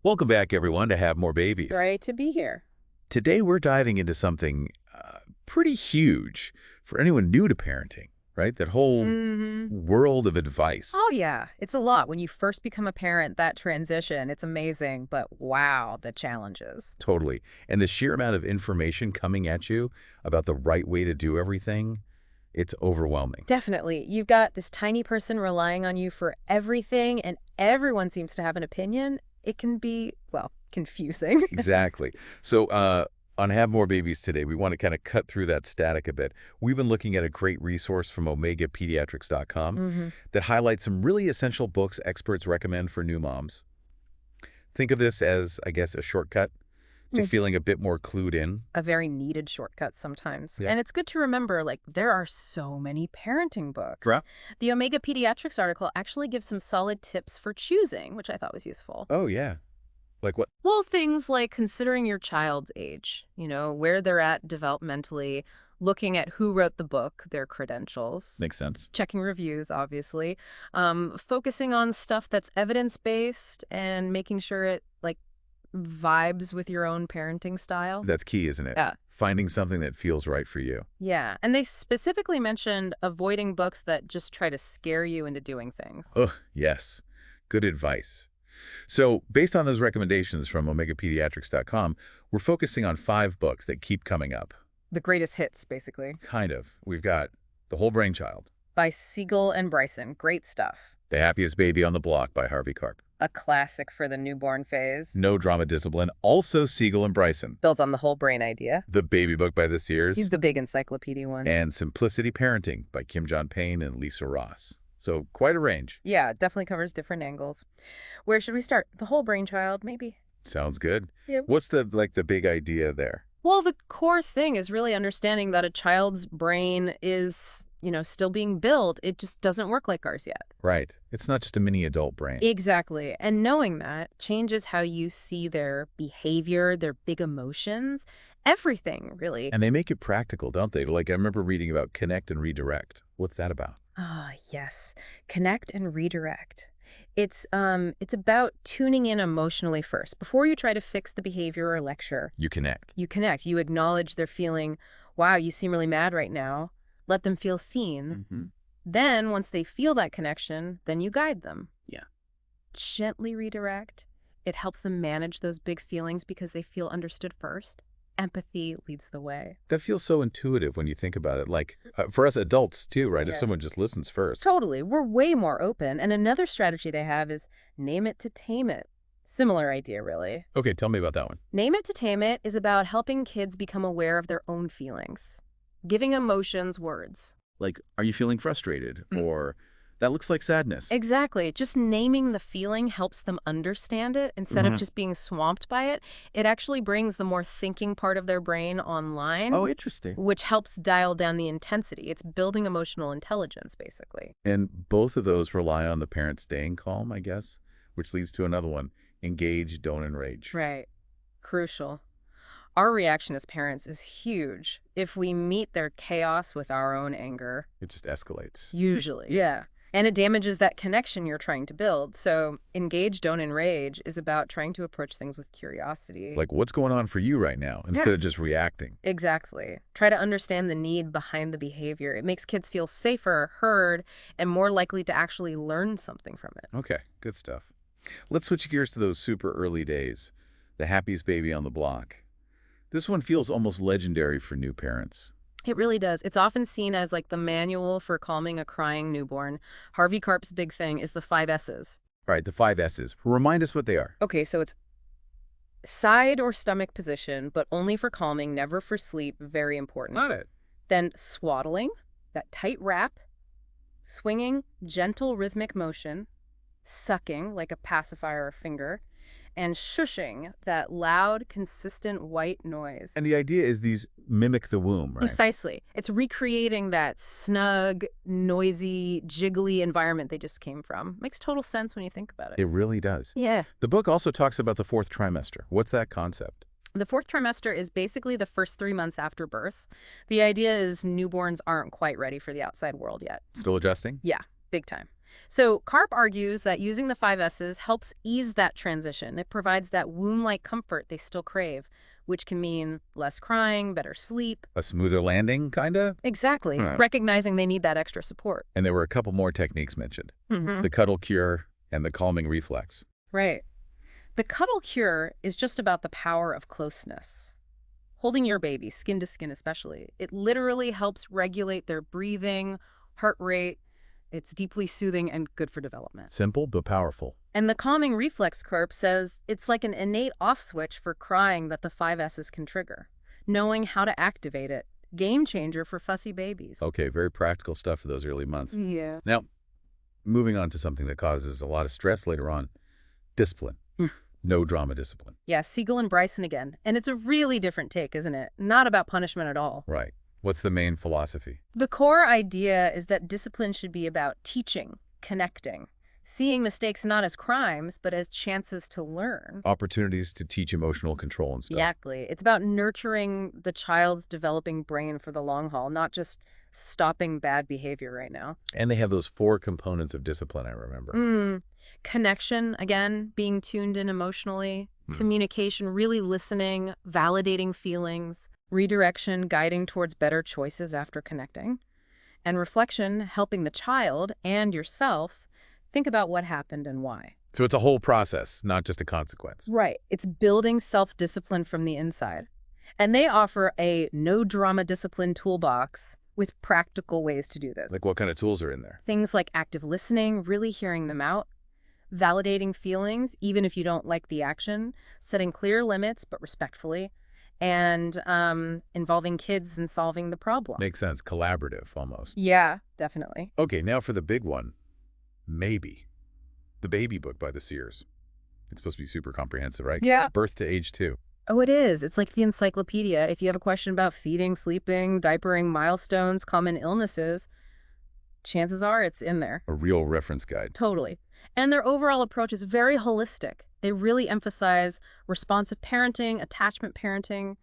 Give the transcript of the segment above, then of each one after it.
Welcome back, everyone, to Have More Babies. Great to be here. Today, we're diving into something pretty huge for anyone new to parenting, right? That whole world of advice. Oh, yeah. It's a lot. When you first become a parent, that transition, it's amazing. But wow, the challenges. Totally. And the sheer amount of information coming at you about the right way to do everything, it's overwhelming. Definitely. You've got this tiny person relying on you for everything, and everyone seems to have an opinion. It can be, well, confusing. Exactly. So on Have More Babies today, we want to kind of cut through that static a bit. We've been looking at a great resource from Pediatrics.com that highlights some really essential books experts recommend for new moms. Think of this as, I guess, a shortcut to feeling a bit more clued in. A very needed shortcut sometimes. Yeah. And it's good to remember, like, there are so many parenting books. Right. The Omega Pediatrics article actually gives some solid tips for choosing, which I thought was useful. Oh, yeah. Like what? Well, things like considering your child's age, where they're at developmentally, looking at who wrote the book, their credentials, Makes sense. checking reviews, obviously, focusing on stuff that's evidence-based and making sure it, like, vibes with your own parenting style. That's key, isn't it? Yeah. Finding something that feels right for you. Yeah, and they specifically mentioned avoiding books that just try to scare you into doing things. Ugh, yes. Good advice. So based on those recommendations from OmegaPediatrics.com, we're focusing on 5 books that keep coming up. The greatest hits, basically. Kind of. We've got The Whole Brain Child, By Siegel and Bryson. Great stuff. The Happiest Baby on the Block by Harvey Karp, A classic for the newborn phase. No Drama Discipline, also Siegel and Bryson, Builds on the whole brain idea. The Baby Book by the Sears, He's the big encyclopedia one. and Simplicity Parenting by Kim John Payne and Lisa Ross. So quite a range. Yeah, it definitely covers different angles. Where should we start? The whole brain child, maybe? Sounds good. Yeah. What's the big idea there? Well, the core thing is really understanding that a child's brain is, still being built. It just doesn't work like ours yet. Right. It's not just a mini adult brain. Exactly. And knowing that changes how you see their behavior, their big emotions, everything, really. And they make it practical, don't they? Like I remember reading about connect and redirect. What's that about? Ah, yes. Connect and redirect. It's about tuning in emotionally first. Before you try to fix the behavior or lecture, You connect. you connect. You acknowledge their feeling, wow, you seem really mad right now. Let them feel seen. Then, once they feel that connection, then you guide them. Yeah. Gently redirect. It helps them manage those big feelings because they feel understood first. Empathy leads the way. That feels so intuitive when you think about it. Like for us adults too, right? If Yeah. someone just listens first. Totally. We're way more open. And another strategy they have is name it to tame it. Similar idea, really. Okay, tell me about that one. Name it to tame it is about helping kids become aware of their own feelings, giving emotions words. Like, are you feeling frustrated? Or that looks like sadness. Exactly. Just naming the feeling helps them understand it instead of just being swamped by it. It actually brings the more thinking part of their brain online, Oh, interesting. which helps dial down the intensity. It's building emotional intelligence, basically. And both of those rely on the parent staying calm, I guess, which leads to another one. Engage, don't enrage. Right. Crucial. Our reaction as parents is huge if we meet their chaos with our own anger. It just escalates. Usually. Yeah. And it damages that connection you're trying to build. So engage, don't enrage is about trying to approach things with curiosity. Like, what's going on for you right now? Instead of just reacting. Exactly. Try to understand the need behind the behavior. It makes kids feel safer, heard, and more likely to actually learn something from it. Okay, good stuff. Let's switch gears to those super early days. The happiest baby on the block. This one feels almost legendary for new parents. It really does. It's often seen as like the manual for calming a crying newborn. Harvey Karp's big thing is the 5 S's. All right, the 5 S's. Remind us what they are. Okay, so it's side or stomach position, but only for calming, never for sleep. Very important. Got it. Then swaddling, that tight wrap, swinging, gentle rhythmic motion, sucking, like a pacifier or finger, and shushing, that loud, consistent white noise. And the idea is these mimic the womb, right? Precisely. It's recreating that snug, noisy, jiggly environment they just came from. Makes total sense when you think about it. It really does. Yeah. The book also talks about the 4th trimester. What's that concept? The 4th trimester is basically the first 3 months after birth. The idea is newborns aren't quite ready for the outside world yet. Still adjusting? Yeah, big time. So Karp argues that using the 5S's helps ease that transition. It provides that womb-like comfort they still crave, which can mean less crying, better sleep. A smoother landing, kinda? Exactly, recognizing they need that extra support. And there were a couple more techniques mentioned. Mm-hmm. The cuddle cure and the calming reflex. Right. The cuddle cure is just about the power of closeness. Holding your baby, skin to skin especially, it literally helps regulate their breathing, heart rate. It's deeply soothing and good for development. Simple but powerful. And the calming reflex curve says it's like an innate off switch for crying that the 5S's can trigger. Knowing how to activate it. Game changer for fussy babies. Okay, very practical stuff for those early months. Yeah. Now, moving on to something that causes a lot of stress later on, discipline. No drama discipline. Yeah, Siegel and Bryson again. And it's a really different take, isn't it? Not about punishment at all. Right. What's the main philosophy? The core idea is that discipline should be about teaching, connecting, seeing mistakes not as crimes, but as chances to learn. Opportunities to teach emotional control and stuff. Exactly. It's about nurturing the child's developing brain for the long haul, not just stopping bad behavior right now. And they have those 4 components of discipline, I remember. Connection, again, being tuned in emotionally. Communication, really listening, validating feelings. Redirection, guiding towards better choices after connecting. And reflection, helping the child and yourself think about what happened and why. So it's a whole process, not just a consequence. Right. It's building self-discipline from the inside. And they offer a no-drama discipline toolbox with practical ways to do this. Like what kind of tools are in there? Things like active listening, really hearing them out, validating feelings, even if you don't like the action, setting clear limits, but respectfully, and involving kids in solving the problem. Makes sense. Collaborative, almost. Yeah, definitely. Okay, now for the big one. Maybe. The Baby book by the Sears. It's supposed to be super comprehensive, right? Yeah. Birth to age 2. Oh, it is. It's like the encyclopedia. If you have a question about feeding, sleeping, diapering, milestones, common illnesses, chances are it's in there. A real reference guide. Totally. And their overall approach is very holistic. They really emphasize responsive parenting, attachment parenting.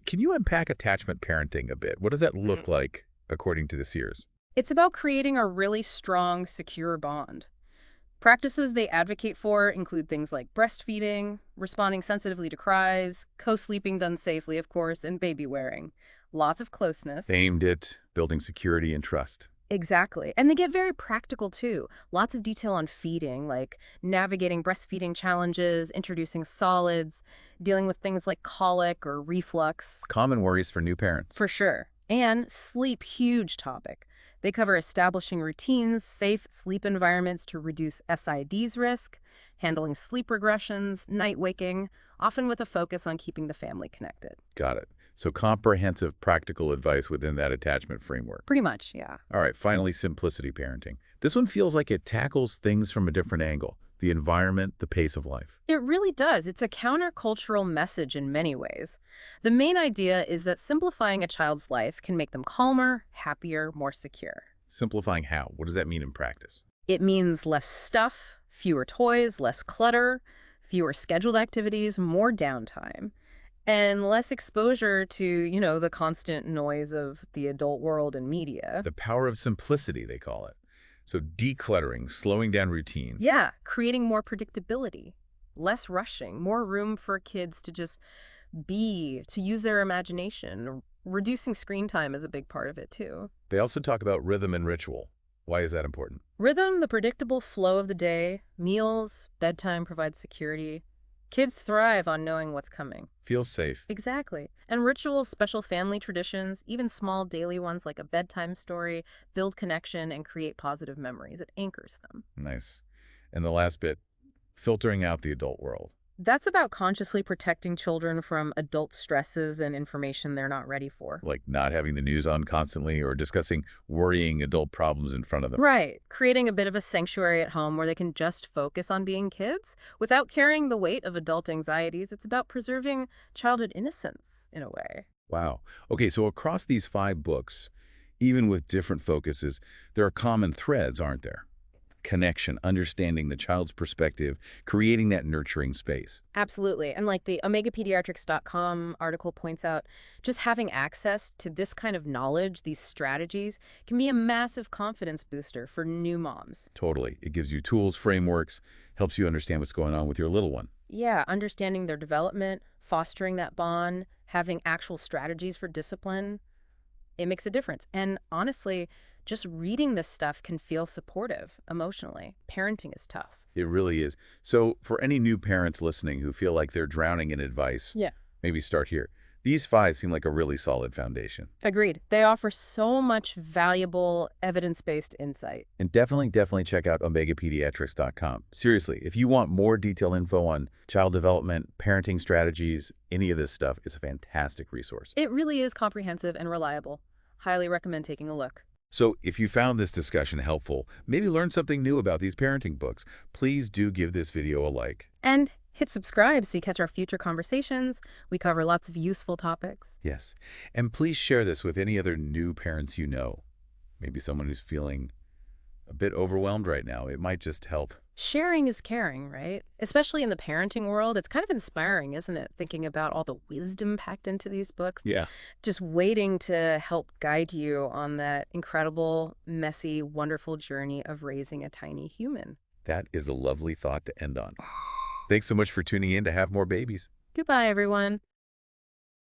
Can you unpack attachment parenting a bit? What does that look like according to the Sears? It's about creating a really strong, secure bond. Practices they advocate for include things like breastfeeding, responding sensitively to cries, co-sleeping done safely, of course, and baby wearing. Lots of closeness. Aimed at building security and trust. Exactly. And they get very practical, too. Lots of detail on feeding, like navigating breastfeeding challenges, introducing solids, dealing with things like colic or reflux. Common worries for new parents. For sure. And sleep, huge topic. They cover establishing routines, safe sleep environments to reduce SIDs risk, handling sleep regressions, night waking, often with a focus on keeping the family connected. Got it. So comprehensive, practical advice within that attachment framework. Pretty much, yeah. All right, finally, simplicity parenting. This one feels like it tackles things from a different angle. The environment, the pace of life. It really does. It's a countercultural message in many ways. The main idea is that simplifying a child's life can make them calmer, happier, more secure. Simplifying how? What does that mean in practice? It means less stuff, fewer toys, less clutter, fewer scheduled activities, more downtime, and less exposure to, the constant noise of the adult world and media. The power of simplicity, they call it. So decluttering, slowing down routines. Yeah, creating more predictability, less rushing, more room for kids to just be, to use their imagination. Reducing screen time is a big part of it, too. They also talk about rhythm and ritual. Why is that important? Rhythm, the predictable flow of the day, meals, bedtime provides security. Kids thrive on knowing what's coming. Feels safe. Exactly. And rituals, special family traditions, even small daily ones like a bedtime story, build connection and create positive memories. It anchors them. Nice. And the last bit, filtering out the adult world. That's about consciously protecting children from adult stresses and information they're not ready for. Like not having the news on constantly or discussing worrying adult problems in front of them. Right. Creating a bit of a sanctuary at home where they can just focus on being kids without carrying the weight of adult anxieties. It's about preserving childhood innocence in a way. Wow. Okay, so across these 5 books, even with different focuses, there are common threads, aren't there? connection, understanding the child's perspective, creating that nurturing space. Absolutely. And like the omegapediatrics.com article points out, just having access to this kind of knowledge, these strategies, can be a massive confidence booster for new moms. Totally. It gives you tools, frameworks, helps you understand what's going on with your little one. Yeah, understanding their development, fostering that bond, having actual strategies for discipline, it makes a difference. And honestly, just reading this stuff can feel supportive emotionally. Parenting is tough. It really is. So for any new parents listening who feel like they're drowning in advice, Yeah. maybe start here. These 5 seem like a really solid foundation. Agreed. They offer so much valuable evidence-based insight. And definitely check out omegapediatrics.com. Seriously, if you want more detailed info on child development, parenting strategies, any of this stuff, it's a fantastic resource. It really is comprehensive and reliable. Highly recommend taking a look. So if you found this discussion helpful, maybe learn something new about these parenting books, please do give this video a like. And hit subscribe so you catch our future conversations. We cover lots of useful topics. Yes. And please share this with any other new parents you know. Maybe someone who's feeling a bit overwhelmed right now. It might just help. Sharing is caring, right? Especially in the parenting world. It's kind of inspiring, isn't it? Thinking about all the wisdom packed into these books. Yeah. Just waiting to help guide you on that incredible, messy, wonderful journey of raising a tiny human. That is a lovely thought to end on. Thanks so much for tuning in to Have More Babies. Goodbye, everyone.